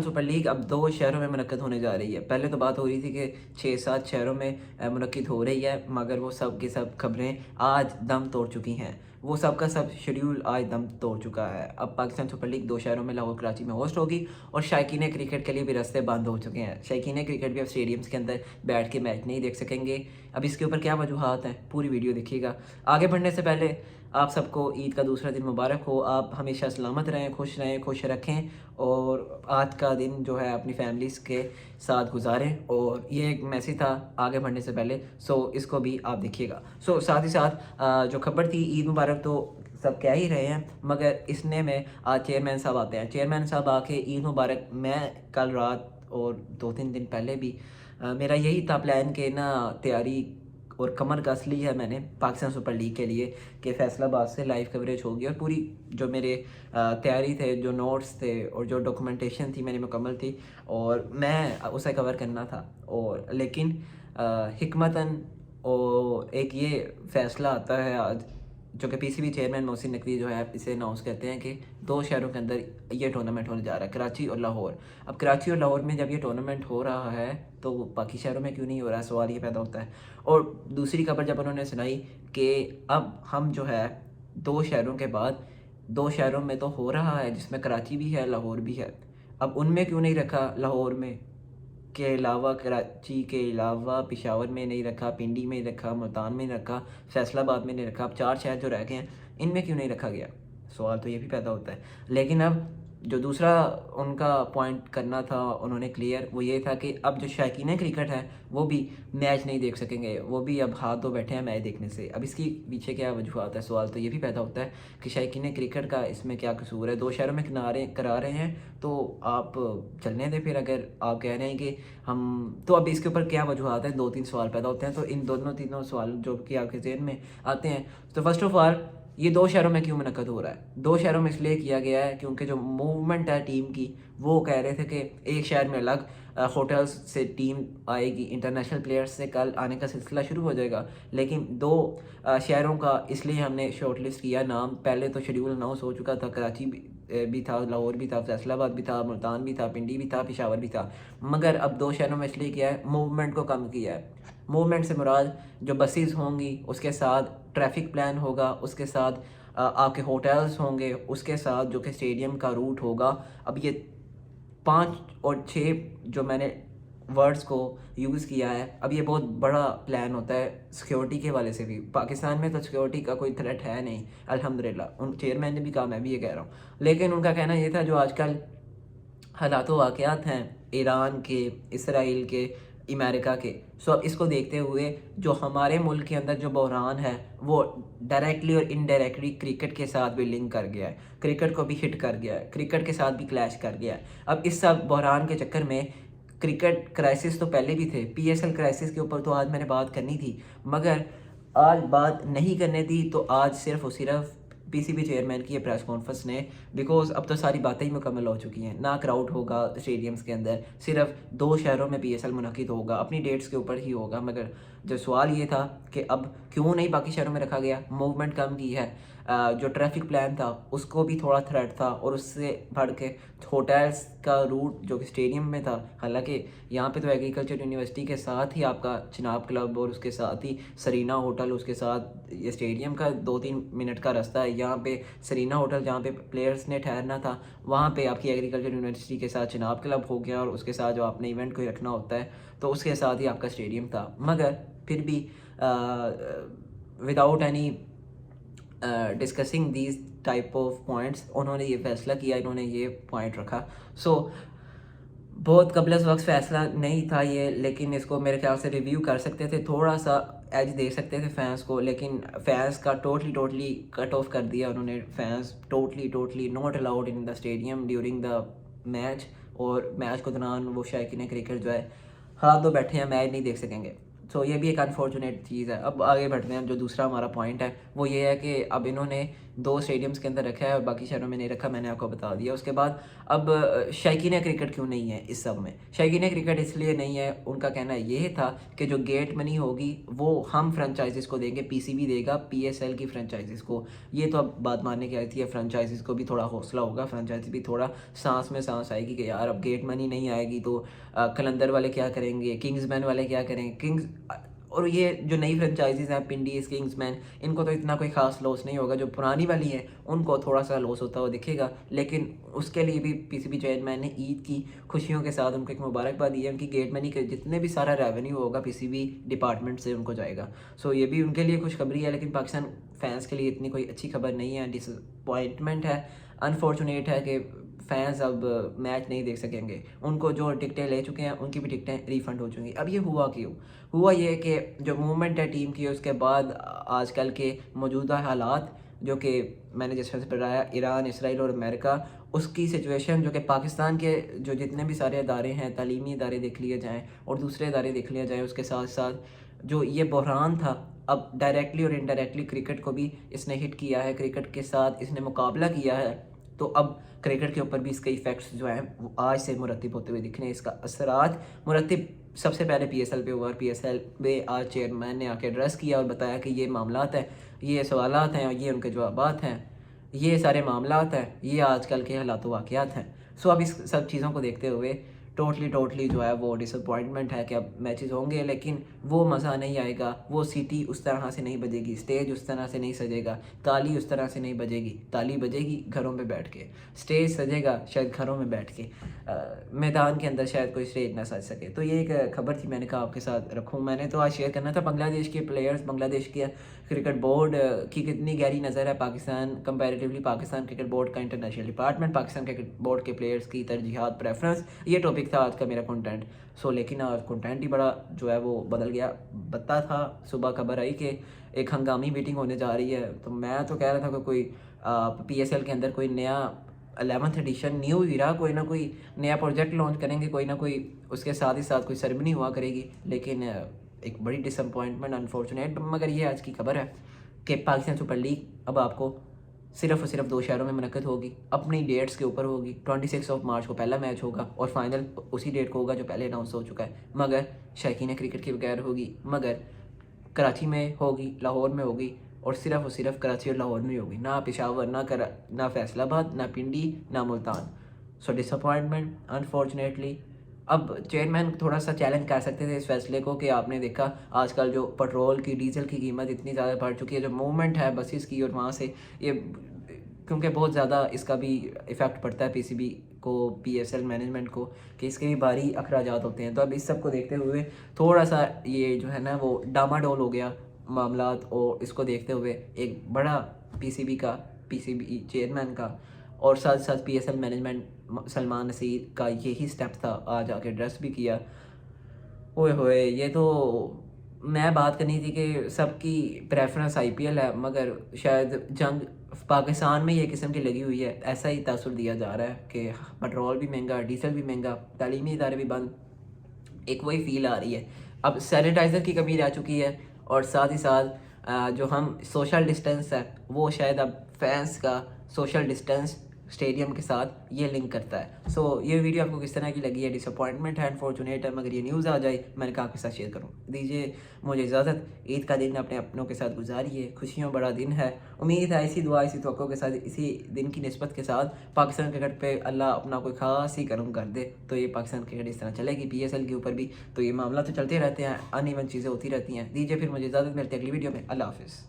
Super league अब 2 शहरों में मुनक्किद होने जा रही है। पहले तो बात हो रही थी कि 6-7 शहरों में मुनक्किद हो रही है, मगर वो सब की सब खबरें आज दम तोड़ चुकी हैं। वो सब का सब शेड्यूल आज दम तोड़ चुका है। अब पाकिस्तान सुपर लीग 2 शहरों में लाहौर, कराची में होस्ट होगी और शायकीन क्रिकेट के लिए भी रास्ते बंद हो चुके हैं। शायकीन क्रिकेट भी अब स्टेडियम्स के अंदर बैठ के मैच नहीं देख सकेंगे। अब इसके ऊपर क्या वजूहात हैं, पूरी वीडियो देखिएगा। आगे बढ़ने से पहले आप सबको ईद का दूसरा दिन मुबारक हो। आप हमेशा सलामत रहें, खुश रखें और आज का दिन जो है अपनी फैमिलीज़ के साथ गुजारें। और ये एक मैसेज था आगे बढ़ने से पहले, सो इसको भी आप देखिएगा। साथ ही साथ जो खबर थी ईद मुबारक तो सब कह ही रहे हैं, मगर इसने में आज चेयरमैन साहब आते हैं। चेयरमैन साहब आके ईद मुबारक, मैं कल रात और 2-3 दिन पहले भी मेरा यही था प्लान कि ना तैयारी और कमर कस ली है मैंने पाकिस्तान सुपर लीग के लिए कि फैसलाबाद से लाइव कवरेज होगी और पूरी जो मेरे तैयारी थे, जो नोट्स थे और जो डॉक्यूमेंटेशन थी मेरी मुकम्मल थी और मैं उसे कवर करना था। और लेकिन हिकमतन और एक ये फ़ैसला आता है आज, जो कि पीसीबी चेयरमैन मोहसिन नकवी जो है इसे अनाउंस करते हैं कि 2 शहरों के अंदर ये टूर्नामेंट होने जा रहा है, कराची और लाहौर। अब कराची और लाहौर में जब ये टूर्नामेंट हो रहा है तो बाकी शहरों में क्यों नहीं हो रहा है, सवाल ये पैदा होता है। और दूसरी खबर जब उन्होंने सुनाई कि अब हम जो है 2 शहरों के बाद 2 शहरों में तो हो रहा है जिसमें कराची भी है, लाहौर भी है, अब उनमें क्यों नहीं रखा, लाहौर में के अलावा, कराची के अलावा पेशावर में नहीं रखा, पिंडी में नहीं रखा, मुल्तान में नहीं रखा, फैसलाबाद में नहीं रखा। अब 4 शहर जो रह गए हैं इनमें क्यों नहीं रखा गया, सवाल तो ये भी पैदा होता है। लेकिन अब जो दूसरा उनका पॉइंट करना था उन्होंने क्लियर, वो ये था कि अब जो शौकीन क्रिकेट है वो भी मैच नहीं देख सकेंगे, वो भी अब हाथ धो बैठे हैं मैच देखने से। अब इसकी पीछे क्या वजूहत है, सवाल तो ये भी पैदा होता है कि शौकीन क्रिकेट का इसमें क्या कसूर है। 2 शहरों में किनारे करा रहे हैं तो आप चलने दें। फिर अगर आप कह रहे हैं कि हम, तो अब इसके ऊपर क्या वजूहत है, 2-3 सवाल पैदा होते हैं। तो इन दोनों तीनों सवाल जो कि आपके ज़हन में आते हैं, तो फर्स्ट ऑफ ऑल ये 2 शहरों में क्यों मुनक्किद हो रहा है। 2 शहरों में इसलिए किया गया है क्योंकि जो मूवमेंट है टीम की, वो कह रहे थे कि एक शहर में अलग होटल्स से टीम आएगी, इंटरनेशनल प्लेयर्स से कल आने का सिलसिला शुरू हो जाएगा। लेकिन 2 शहरों का इसलिए हमने शॉर्ट लिस्ट किया नाम। पहले तो शेड्यूल अनाउंस हो चुका था, कराची भी था, लाहौर भी था, फैसलाबाद भी था, मुल्तान भी था, पिंडी भी था, पेशावर भी था। मगर अब 2 शहरों में इसलिए किया है, मूवमेंट को कम किया है। मूवमेंट से मुराद जो बसेस होंगी, उसके साथ ट्रैफिक प्लान होगा, उसके साथ आपके होटल्स होंगे, उसके साथ जो कि स्टेडियम का रूट होगा। अब ये 5 और 6 जो मैंने वर्ड्स को यूज़ किया है, अब ये बहुत बड़ा प्लान होता है सिक्योरिटी के हवाले से भी। पाकिस्तान में तो सिक्योरिटी का कोई थ्रेट है नहीं अल्हम्दुलिल्लाह, उन चेयरमैन ने भी कहा, मैं भी ये कह रहा हूँ। लेकिन उनका कहना ये था जो आजकल हालात वाक़यात हैं ईरान के, इसराइल के, अमेरिका के, सो अब इसको देखते हुए जो हमारे मुल्क के अंदर जो बहरान है वो डायरेक्टली और इनडायरेक्टली क्रिकेट के साथ भी लिंक कर गया है, क्रिकेट को भी हिट कर गया है, क्रिकेट के साथ भी क्लैश कर गया है। अब इस सब बहरान के चक्कर में क्रिकेट क्राइसिस तो पहले भी थे, पीएसएल क्राइसिस के ऊपर तो आज मैंने बात करनी थी, मगर आज बात नहीं करने दी तो आज सिर्फ और सिर्फ पीसीबी चेयरमैन की ये प्रेस कॉन्फ्रेंस ने, बिकॉज अब तो सारी बातें ही मुकम्मल हो चुकी हैं। ना क्राउड होगा स्टेडियम्स के अंदर, सिर्फ 2 शहरों में पीएसएल मुनक्किद होगा, अपनी डेट्स के ऊपर ही होगा। मगर जो सवाल ये था कि अब क्यों नहीं बाकी शहरों में रखा गया, मूवमेंट कम की है, जो ट्रैफिक प्लान था उसको भी थोड़ा थ्रेट था और उससे बढ़ के होटल्स का रूट जो कि स्टेडियम में था। हालांकि यहाँ पे तो एग्रीकल्चर यूनिवर्सिटी के साथ ही आपका चिनाब क्लब और उसके साथ ही सरीना होटल, उसके साथ ये स्टेडियम का 2-3 मिनट का रास्ता है। यहाँ पे सरीना होटल जहाँ पे प्लेयर्स ने ठहरना था, वहाँ पे आपकी एग्रीकल्चर यूनिवर्सिटी के साथ चिनाब क्लब हो गया और उसके साथ जो आपने इवेंट कोई रखना होता है तो उसके साथ ही आपका स्टेडियम था। मगर फिर भी without any discussing these type of points उन्होंने ये फैसला किया, इन्होंने ये पॉइंट रखा। बहुत कबल वक्त फ़ैसला नहीं था ये, लेकिन इसको मेरे ख्याल से रिव्यू कर सकते थे, थोड़ा सा एज दे सकते थे फैंस को। लेकिन फैंस का टोटली कट ऑफ कर दिया उन्होंने। Fans totally not allowed in the stadium during the match, और मैच के दौरान वो शौकीन क्रिकेट जो है हाथ धो बैठे हैं, मैच नहीं देख सकेंगे। ये भी एक अनफॉर्चुनेट चीज़ है। अब आगे बढ़ते हैं, जो दूसरा हमारा पॉइंट है वो ये है कि अब इन्होंने 2 اسٹیڈیمس کے اندر رکھا ہے اور باقی شہروں میں نہیں رکھا، میں نے آپ کو بتا دیا۔ اس کے بعد اب شائقین کرکٹ کیوں نہیں ہے اس سب میں؟ شائقین کرکٹ اس لیے نہیں ہے، ان کا کہنا یہ تھا کہ جو گیٹ منی ہوگی وہ ہم فرنچائزز کو دیں گے، پی سی بی دے گا پی ایس ایل کی فرنچائزز کو۔ یہ تو اب بات ماننے کی آتی ہے، فرنچائزز کو بھی تھوڑا حوصلہ ہوگا، فرنچائزز بھی تھوڑا سانس میں سانس آئے گی کہ یار اب گیٹ منی نہیں آئے گی تو قلندر والے کیا کریں گے، کنگز مین والے کیا کریں گے، اور یہ جو نئی فرنچائزز ہیں پنڈیز، کنگز مین، ان کو تو اتنا کوئی خاص لاس نہیں ہوگا، جو پرانی والی ہیں ان کو تھوڑا سا لاس ہوتا ہوا دکھے گا، لیکن اس کے لیے بھی پی سی بی چیئرمین نے عید کی خوشیوں کے ساتھ ان کو ایک مبارکباد دی ہے، ان کی گیٹ منی کے جتنے بھی سارا ریونیو ہوگا پی سی بی ڈپارٹمنٹ سے ان کو جائے گا۔ سو یہ بھی ان کے لیے خوشخبری ہے، لیکن پاکستان فینس کے لیے اتنی کوئی اچھی خبر نہیں ہے، ڈس اپوائنٹمنٹ ہے، انفارچونیٹ ہے کہ فینس اب میچ نہیں دیکھ سکیں گے۔ ان کو جو ٹکٹیں لے چکے ہیں ان کی بھی ٹکٹیں ریفنڈ ہو چکی ہیں۔ اب یہ ہوا کیوں؟ ہوا یہ کہ جو موومنٹ ہے ٹیم کی، اس کے بعد آج کل کے موجودہ حالات جو کہ میں نے جس طرح سے بتایا ایران، اسرائیل اور امریکہ، اس کی سچویشن جو کہ پاکستان کے جو جتنے بھی سارے ادارے ہیں، تعلیمی ادارے دیکھ لیے جائیں اور دوسرے ادارے دیکھ لیے جائیں، اس کے ساتھ ساتھ جو یہ بحران تھا، اب ڈائریکٹلی اور انڈائریکٹلی کرکٹ کو بھی اس نے ہٹ کیا ہے، کرکٹ کے ساتھ اس نے مقابلہ کیا ہے، تو اب کرکٹ کے اوپر بھی اس کے ایفیکٹس جو ہیں وہ آج سے مرتب ہوتے ہوئے دکھ رہے ہیں۔ اس کا اثرات مرتب سب سے پہلے پی ایس ایل پہ ہوا، اور پی ایس ایل میں آج چیئرمین نے آ کے ایڈریس کیا اور بتایا کہ یہ معاملات ہیں، یہ سوالات ہیں اور یہ ان کے جوابات ہیں، یہ سارے معاملات ہیں، یہ آج کل کے حالات و واقعات ہیں۔ سو اب اس سب چیزوں کو دیکھتے ہوئے ٹوٹلی جو ہے وہ ڈس اپوائنٹمنٹ ہے کہ اب میچز ہوں گے لیکن وہ مزہ نہیں آئے گا، وہ سیٹی اس طرح سے نہیں بجے گی، اسٹیج اس طرح سے نہیں سجے گا، تالی اس طرح سے نہیں بجے گی، تالی بجے گی گھروں پہ بیٹھ کے، اسٹیج سجے گا شاید گھروں میں بیٹھ کے، میدان کے اندر شاید کوئی اسٹیج نہ سج سکے۔ تو یہ ایک خبر تھی، میں نے کہا آپ کے ساتھ رکھوں۔ میں نے تو آج شیئر کرنا تھا بنگلہ دیش کے پلیئرز، بنگلہ دیش کے کرکٹ بورڈ کی کتنی گہری نظر ہے Pakistan comparatively, Pakistan cricket board کا international department, Pakistan cricket board کے پلیئرز کی ترجیحات، پریفرنس، یہ ٹاپک تھا آج کا میرا کنٹینٹ۔ لیکن آج کنٹینٹ ہی بڑا جو ہے وہ بدل گیا۔ بتا تھا صبح خبر آئی کہ ایک ہنگامی میٹنگ ہونے جا رہی ہے، تو میں تو کہہ رہا تھا کہ کوئی پی ایس ایل کے اندر کوئی نیا 11th ایڈیشن، نیو ایرا، کوئی نہ کوئی نیا پروجیکٹ لانچ کریں گے، کوئی نہ کوئی اس کے ساتھ ہی ساتھ کوئی سرمنی ہوا کرے گی، لیکن ایک بڑی ڈس اپوائنٹمنٹ، انفارچونیٹ، مگر یہ آج کی خبر ہے کہ پاکستان سپر لیگ اب آپ کو صرف اور صرف 2 شہروں میں منعقد ہوگی، اپنی ڈیٹس کے اوپر ہوگی۔ 26 مارچ کو پہلا میچ ہوگا اور فائنل اسی ڈیٹ کو ہوگا جو پہلے اناؤنس ہو چکا ہے، مگر شائقین کرکٹ کے بغیر ہوگی، مگر کراچی میں ہوگی، لاہور میں ہوگی، اور صرف کراچی اور لاہور میں ہوگی، نہ پشاور، نہ فیصل آباد، نہ پنڈی، نہ ملتان۔ سو ڈس اپوائنٹمنٹ انفارچونیٹلی۔ اب چیئرمین تھوڑا سا چیلنج کر سکتے تھے اس فیصلے کو کہ آپ نے دیکھا آج کل جو پیٹرول کی، ڈیزل کی قیمت اتنی زیادہ بڑھ چکی ہے، جو موومنٹ ہے بسیز کی اور وہاں سے یہ، کیونکہ بہت زیادہ اس کا بھی ایفیکٹ پڑتا ہے پی سی بی کو، پی ایس ایل مینجمنٹ کو، کہ اس کے بھی بھاری اخراجات ہوتے ہیں۔ تو اب اس سب کو دیکھتے ہوئے تھوڑا سا یہ جو ہے نا وہ ڈاماڈول ہو گیا معاملات، اور اس کو دیکھتے ہوئے ایک بڑا پی سی بی چیئرمین کا اور ساتھ ساتھ P S L management Salman Naseer کا یہی سٹیپ تھا، آج آ کے ایڈریس بھی کیا۔ اوئے ہوئے، یہ تو میں بات کرنی تھی کہ سب کی پریفرنس آئی پی ایل ہے، مگر شاید جنگ پاکستان میں یہ قسم کی لگی ہوئی ہے، ایسا ہی تاثر دیا جا رہا ہے کہ پیٹرول بھی مہنگا، ڈیزل بھی مہنگا، تعلیمی ادارے بھی بند، ایک وہی فیل آ رہی ہے۔ اب سینیٹائزر کی کمی رہ چکی ہے، اور ساتھ ہی ساتھ جو ہم سوشل ڈسٹینس ہے وہ شاید اب فینس کا سوشل ڈسٹینس اسٹیڈیم کے ساتھ یہ لنک کرتا ہے۔ سو یہ ویڈیو آپ کو کس طرح کی لگی ہے؟ ڈس اپوائنٹمنٹ ہے، انفارچونیٹ ہے، مگر یہ نیوز آ جائے میں نے کہا آپ کے ساتھ شیئر کروں۔ دیجیے مجھے اجازت، عید کا دن اپنے اپنوں کے ساتھ گزاریے، خوشیوں بڑا دن ہے، امید ہے اسی دعا، اسی توقع کے ساتھ، اسی دن کی نسبت کے ساتھ پاکستان کرکٹ پہ اللہ اپنا کوئی خاص ہی کرم کر دے تو یہ پاکستان کرکٹ اس طرح چلے گی۔ پی ایس ایل کے اوپر بھی تو یہ معاملہ تو چلتے رہتے ہیں، ان ایون چیزیں ہوتی رہتی ہیں۔ دیجیے پھر مجھے اجازت، ملتے ہیں اگلی ویڈیو میں، اللہ حافظ۔